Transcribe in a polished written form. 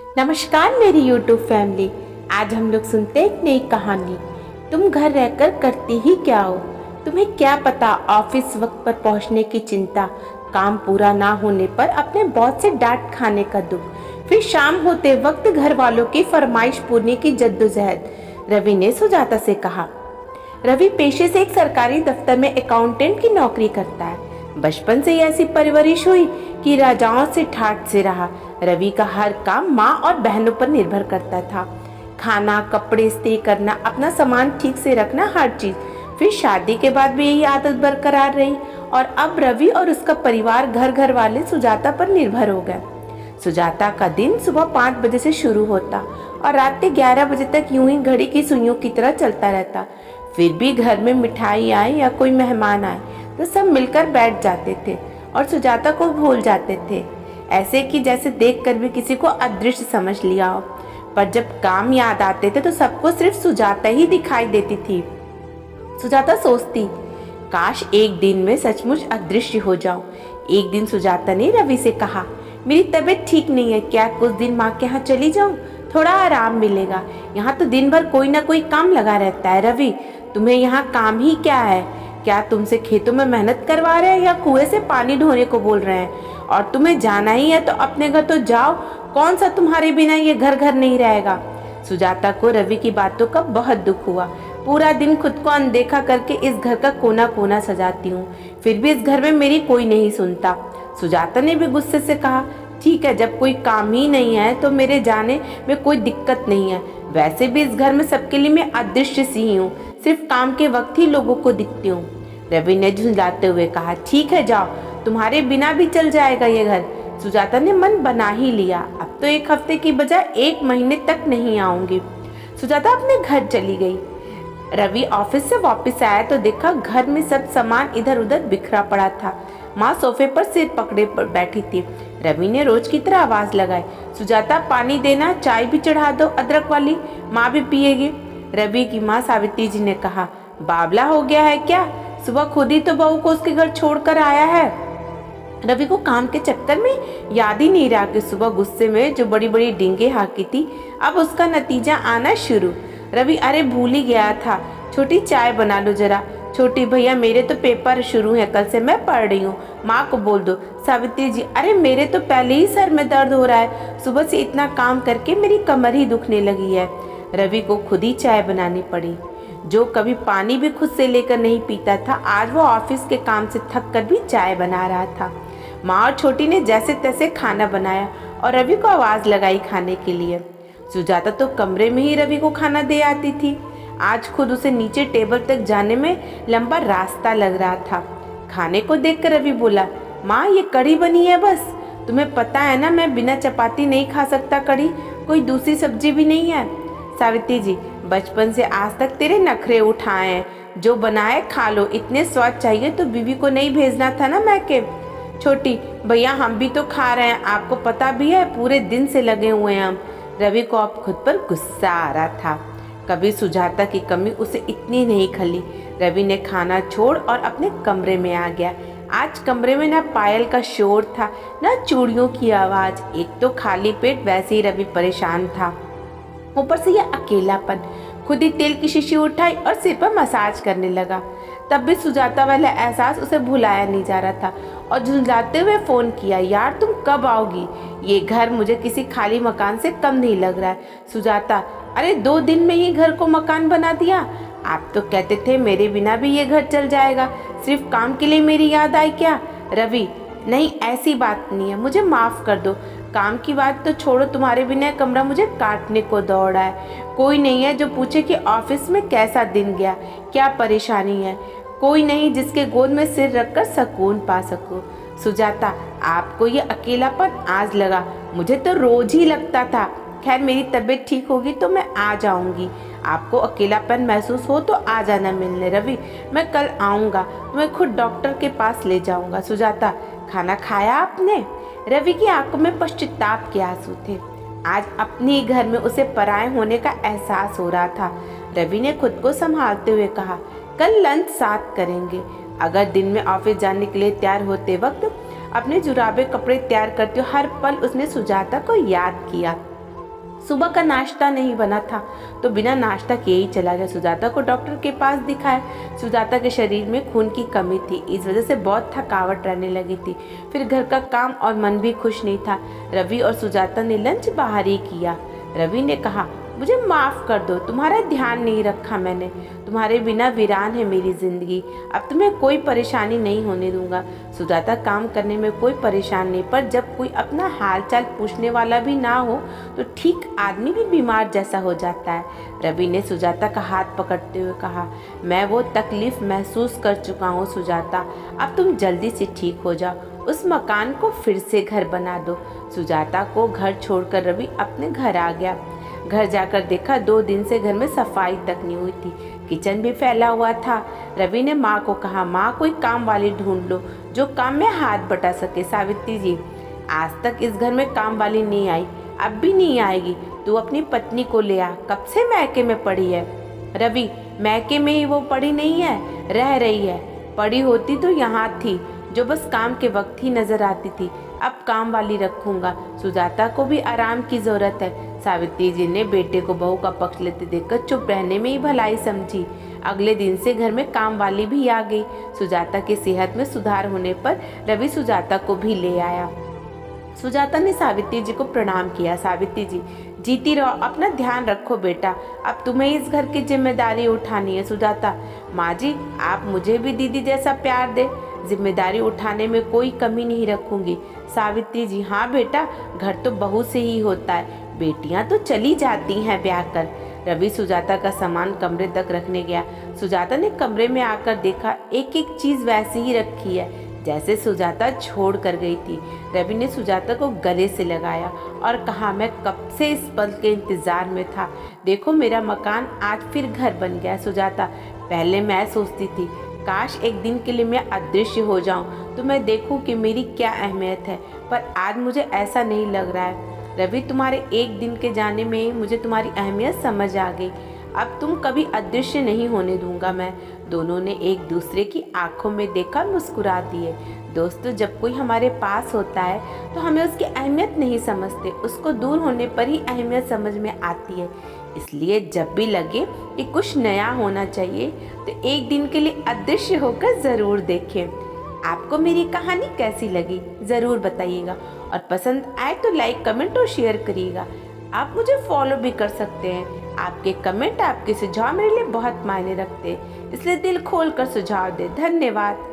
नमस्कार मेरी YouTube family. आज हम लोग सुनते हैं एक नई कहानी। तुम घर रहकर करती ही क्या हो? तुम्हें क्या पता ऑफिस वक्त पर पहुंचने की चिंता, काम पूरा ना होने पर अपने बॉस से डांट खाने का दुख, फिर शाम होते वक्त घर वालों की फरमाइश पूरने की जद्दोजहद। रवि ने सुजाता से कहा। रवि पेशे से एक सरकारी दफ्तर में अकाउंटेंट की नौकरी करता है। बचपन से ही ऐसी परवरिश हुई कि राजाओं से ठाठ से रहा। रवि का हर काम माँ और बहनों पर निर्भर करता था। खाना, कपड़े इस्त्री करना, अपना सामान ठीक से रखना, हर चीज। फिर शादी के बाद भी यही आदत बरकरार रही और अब रवि और उसका परिवार घर वाले सुजाता पर निर्भर हो गए। सुजाता का दिन सुबह 5 बजे से शुरू होता और रात के 11 बजे तक यूं ही घड़ी की सुइयों की तरह चलता रहता। फिर भी घर में मिठाई आए या कोई मेहमान आए तो सब मिलकर बैठ जाते थे और सुजाता को भूल जाते थे, ऐसे कि जैसे देखकर भी किसी को अदृश्य समझ लिया हो। पर जब काम याद आते थे तो सबको सिर्फ सुजाता ही दिखाई देती थी। सुजाता सोचती, काश एक दिन में सचमुच अदृश्य हो जाऊं। एक दिन सुजाता ने रवि से कहा, मेरी तबीयत ठीक नहीं है, क्या कुछ दिन माँ के यहाँ चली जाऊं? थोड़ा आराम मिलेगा। यहाँ तो दिन भर कोई ना कोई काम लगा रहता है। रवि, तुम्हें यहाँ काम ही क्या है? क्या तुमसे खेतों में मेहनत करवा रहे हैं या कुएं से पानी ढोने को बोल रहे हैं? और तुम्हें जाना ही है तो अपने घर तो जाओ। कौन सा तुम्हारे बिना ये घर नहीं रहेगा? सुजाता को रवि की बातों का बहुत दुख हुआ। पूरा दिन खुद को अनदेखा करके इस घर का कोना कोना सजाती हूँ, फिर भी इस घर में मेरी कोई नहीं सुनता। सुजाता ने भी गुस्से से कहा, ठीक है, जब कोई काम ही नहीं है तो मेरे जाने में कोई दिक्कत नहीं है। वैसे भी इस घर में सबके लिए मैं अदृश्य सी ही हूँ, सिर्फ काम के वक्त ही लोगों को दिखती हूँ। रवि ने झुंझलाते हुए कहा, ठीक है, जाओ, तुम्हारे बिना भी चल जाएगा ये घर। सुजाता ने मन बना ही लिया, अब तो 1 हफ्ते की बजाय 1 महीने तक नहीं आऊंगी। सुजाता अपने घर चली गई। रवि ऑफिस से वापस आया तो देखा घर में सब सामान इधर उधर बिखरा पड़ा था। माँ सोफे पर सिर पकड़े पर बैठी थी। रवि ने रोज की तरह आवाज लगाई, सुजाता पानी देना, चाय भी चढ़ा दो अदरक वाली, माँ भी पिएगी। रवि की माँ सावित्री जी ने कहा, बावला हो गया है क्या? सुबह खुद ही तो बहू को उसके घर छोड़कर आया है। रवि को काम के चक्कर में याद ही नहीं रहा कि सुबह गुस्से में जो बड़ी बड़ी डींगे हाकी थी, अब उसका नतीजा आना शुरू। रवि, अरे भूल ही गया था, छोटी चाय बना लो जरा। छोटी भैया, मेरे तो पेपर शुरू है, कल से मैं पढ़ रही हूँ, माँ को बोल दो। सावित्री जी, अरे मेरे तो पहले ही सर में दर्द हो रहा है, सुबह से इतना काम करके मेरी कमर ही दुखने लगी है। रवि को खुद ही चाय बनानी पड़ी। जो कभी पानी भी खुद से लेकर नहीं पीता था, आज वो ऑफिस के काम से थक कर भी चाय बना रहा था। माँ और छोटी ने जैसे तैसे खाना बनाया और रवि को आवाज लगाई खाने के लिए। सुजाता तो कमरे में ही रवि को खाना दे आती थी, आज खुद उसे नीचे टेबल तक जाने में लंबा रास्ता लग रहा था। खाने को देखकर रवि बोला, माँ ये कढ़ी बनी है बस, तुम्हें पता है ना मैं बिना चपाती नहीं खा सकता कढ़ी, कोई दूसरी सब्जी भी नहीं है। सावित्री जी, बचपन से आज तक तेरे नखरे उठाए हैं, जो बनाए खा लो, इतने स्वाद चाहिए तो बीवी को नहीं भेजना था ना मैके। छोटी भैया, हम भी तो खा रहे हैं, आपको पता भी है, पूरे दिन से लगे हुए हैं हम। रवि को अब खुद पर गुस्सा आ रहा था, कभी सुजाता की कमी उसे इतनी नहीं खली। रवि ने खाना छोड़ और अपने कमरे में आ गया। आज कमरे में ना पायल का शोर था, ना चूड़ियों की आवाज। एक तो खाली पेट, वैसे ही रवि परेशान था, ऊपर से यह अकेलापन। खुद ही तेल की शीशी उठाई और सिर पर मसाज करने लगा। तब भी सुजाता वाला एहसास उसे भुलाया नहीं जा रहा था और झुंझलाते हुए फोन किया, यार तुम कब आओगी? ये घर मुझे किसी खाली मकान से कम नहीं लग रहा है। सुजाता, अरे 2 दिन में ही घर को मकान बना दिया? आप तो कहते थे मेरे बिना भी ये घर चल जाएगा, सिर्फ काम के लिए मेरी याद आई क्या? रवि, नहीं, ऐसी बात नहीं है, मुझे माफ कर दो। काम की बात तो छोड़ो, तुम्हारे बिना कमरा मुझे काटने को दौड़ा है। कोई नहीं है जो पूछे कि ऑफिस में कैसा दिन गया, क्या परेशानी है। कोई नहीं जिसके गोद में सिर रखकर सुकून पा सको। सुजाता, आपको ये अकेलापन आज लगा, मुझे तो रोज ही लगता था। खैर, मेरी तबीयत ठीक होगी तो मैं आ जाऊंगी। आपको अकेलापन महसूस हो तो आ जाना मिलने। रवि, मैं कल आऊँगा, मैं खुद डॉक्टर के पास ले जाऊँगा। सुजाता, खाना खाया आपने? रवि की आंखों में पश्चाताप के आंसू थे। आज अपने ही घर में उसे पराये होने का एहसास हो रहा था। रवि ने खुद को संभालते हुए कहा, कल लंच साथ करेंगे। अगर दिन में ऑफिस जाने के लिए तैयार होते वक्त अपने जुराबे कपड़े तैयार करते हर पल उसने सुजाता को याद किया। सुबह का नाश्ता नहीं बना था तो बिना नाश्ता किए ही चला गया। सुजाता को डॉक्टर के पास दिखाया। सुजाता के शरीर में खून की कमी थी, इस वजह से बहुत थकावट रहने लगी थी। फिर घर का काम और मन भी खुश नहीं था। रवि और सुजाता ने लंच बाहर ही किया। रवि ने कहा, मुझे माफ़ कर दो, तुम्हारा ध्यान नहीं रखा मैंने। तुम्हारे बिना वीरान है मेरी ज़िंदगी। अब तुम्हें कोई परेशानी नहीं होने दूंगा। सुजाता काम करने में कोई परेशान नहीं, पर जब कोई अपना हालचाल पूछने वाला भी ना हो तो ठीक आदमी भी बीमार जैसा हो जाता है। रवि ने सुजाता का हाथ पकड़ते हुए कहा, मैं वो तकलीफ़ महसूस कर चुका हूँ सुजाता, अब तुम जल्दी से ठीक हो जाओ। उस मकान को फिर से घर बना दो। सुजाता को घर छोड़कर रवि अपने घर आ गया। घर जाकर देखा 2 दिन से घर में सफाई तक नहीं हुई थी, किचन भी फैला हुआ था। रवि ने माँ को कहा, माँ कोई काम वाली ढूंढ लो जो काम में हाथ बटा सके। सावित्री जी, आज तक इस घर में काम वाली नहीं आई, अब भी नहीं आएगी। तू अपनी पत्नी को ले आ, कब से मैके में पड़ी है। रवि, मैके में ही वो पड़ी नहीं है, रह रही है। पड़ी होती तो यहाँ थी, जो बस काम के वक्त ही नजर आती थी। अब काम वाली रखूंगा। सुजाता को भी आराम की जरूरत है। सावित्री जी ने बेटे को बहू का पक्ष लेते देखकर चुप रहने में ही भलाई समझी। अगले दिन से घर में काम वाली भी आ गई। सुजाता की सेहत में सुधार होने पर रवि सुजाता को भी ले आया। सुजाता ने सावित्री जी को प्रणाम किया। सावित्री जी, जीती रहो, अपना ध्यान रखो बेटा, अब तुम्हें इस घर की जिम्मेदारी उठानी है। सुजाता, माँ जी आप मुझे भी दीदी जैसा प्यार दे, जिम्मेदारी उठाने में कोई कमी नहीं रखूंगी। सावित्री जी, हाँ बेटा, घर तो बहू से ही होता है, बेटियां तो चली जाती हैं ब्याह कर। रवि सुजाता का सामान कमरे तक रखने गया। सुजाता ने कमरे में आकर देखा एक एक चीज वैसे ही रखी है जैसे सुजाता छोड़ कर गई थी। रवि ने सुजाता को गले से लगाया और कहा, मैं कब से इस पल के इंतजार में था। देखो मेरा मकान आज फिर घर बन गया। सुजाता, पहले मैं सोचती थी काश एक दिन के लिए मैं अदृश्य हो जाऊं तो मैं देखूं कि मेरी क्या अहमियत है, पर आज मुझे ऐसा नहीं लग रहा है। रवि, तुम्हारे एक दिन के जाने में ही मुझे तुम्हारी अहमियत समझ आ गई। अब तुम कभी अदृश्य नहीं होने दूंगा मैं। दोनों ने एक दूसरे की आंखों में देखकर मुस्कुरा दिए। दोस्तों, जब कोई हमारे पास होता है तो हमें उसकी अहमियत नहीं समझते, उसको दूर होने पर ही अहमियत समझ में आती है। इसलिए जब भी लगे कि कुछ नया होना चाहिए तो एक दिन के लिए अदृश्य होकर ज़रूर देखें। आपको मेरी कहानी कैसी लगी ज़रूर बताइएगा, और पसंद आए तो लाइक, कमेंट और शेयर करिएगा। आप मुझे फॉलो भी कर सकते हैं। आपके कमेंट, आपके सुझाव मेरे लिए बहुत मायने रखते हैं, इसलिए दिल खोल कर सुझाव दें। धन्यवाद।